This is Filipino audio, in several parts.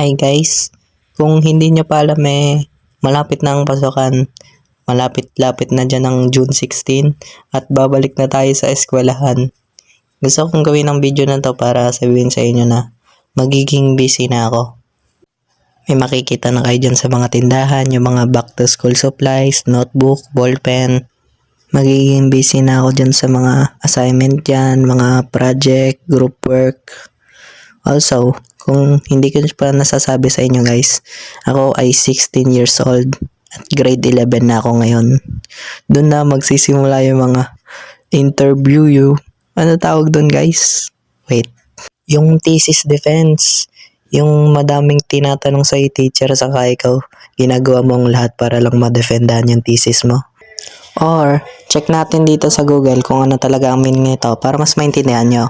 Hi guys, kung hindi nyo pa alam malapit na ang pasukan. Malapit-lapit na dyan ang June 16 at babalik na tayo sa eskwelahan. Gusto kong gawin ang video na to para sabihin sa inyo na magiging busy na ako. May makikita na kayo dyan sa mga tindahan, yung mga back to school supplies, notebook, ballpen. Magiging busy na ako dyan sa mga assignment dyan, mga project, group work. Also, kung hindi ko pa nasasabi sa inyo guys, ako ay 16 years old at grade 11 na ako ngayon. Doon na magsisimula yung mga interview. Ano tawag doon guys? Wait. Yung thesis defense. Yung madaming tinatanong sa teacher saka ikaw, ginagawa mo ang lahat para lang ma-defendan yung thesis mo. Or, check natin dito sa Google kung ano talaga ang meaning nito para mas maintindihan nyo.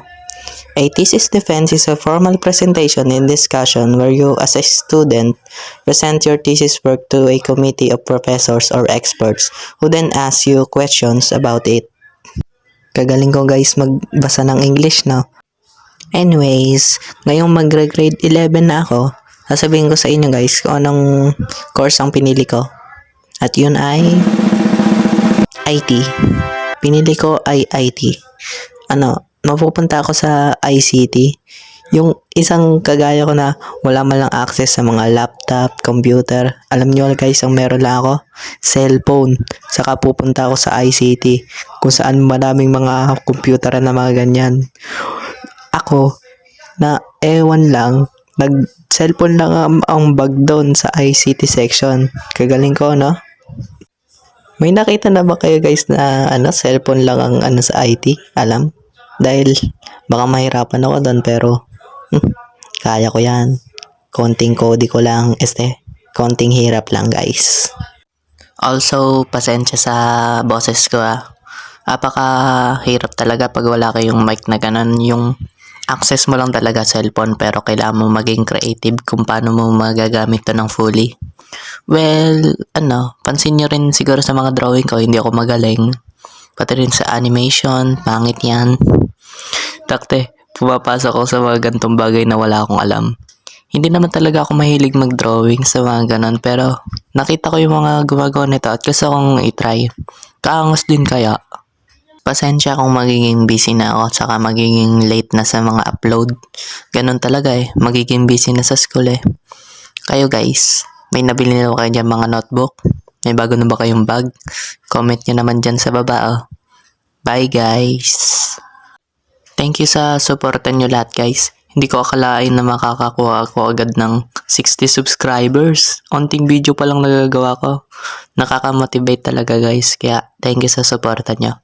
A thesis defense is a formal presentation and discussion where you, as a student, present your thesis work to a committee of professors or experts who then ask you questions about it. Kagaling ko guys magbasa ng English, no? Anyways, ngayong mag-grade 11 na ako, sasabihin ko sa inyo guys kung anong course ang pinili ko. At yun ay IT. Pinili ko ay IT. Mapupunta ako sa ICT. Yung isang kagaya ko na wala man lang access sa mga laptop, computer. Alam nyo guys, ang meron lang ako, cellphone. Saka pupunta ako sa ICT kung saan maraming mga computer na mga ganyan. Ako, na ewan lang, nag-cellphone lang ang bag doon sa ICT section. Kagaling ko, no? May nakita na ba kayo guys na cellphone lang ang sa IT? Alam? Dahil baka mahirapan ako doon pero kaya ko yan. Konting kodi ko lang, konting hirap lang guys. Also, pasensya sa boses ko Apaka-hirap talaga pag wala kayong mic na ganun. Yung access mo lang talaga cellphone pero kailangan mo maging creative kung paano mo magagamit to ng fully. Well, pansin nyo rin siguro sa mga drawing ko, hindi ako magaling. Pati rin sa animation, pangit yan. Takte, pumapasok ako sa mga gantong bagay na wala akong alam. Hindi naman talaga ako mahilig mag-drawing sa mga ganon, pero nakita ko yung mga gumagawa nito at gusto kong itry. Kaangos din kaya. Pasensya kung magiging busy na ako at saka magiging late na sa mga upload. Ganon talaga magiging busy na sa school Kayo guys, may nabili na ba kayo dyan mga notebook? May bago na ba kayong bag? Comment nyo naman dyan sa baba Bye guys! Thank you sa supportan nyo lahat guys. Hindi ko akalain na makakakuha ako agad ng 60 subscribers. Onting video pa lang nagagawa ko. Nakaka-motivate talaga guys. Kaya thank you sa supportan nyo.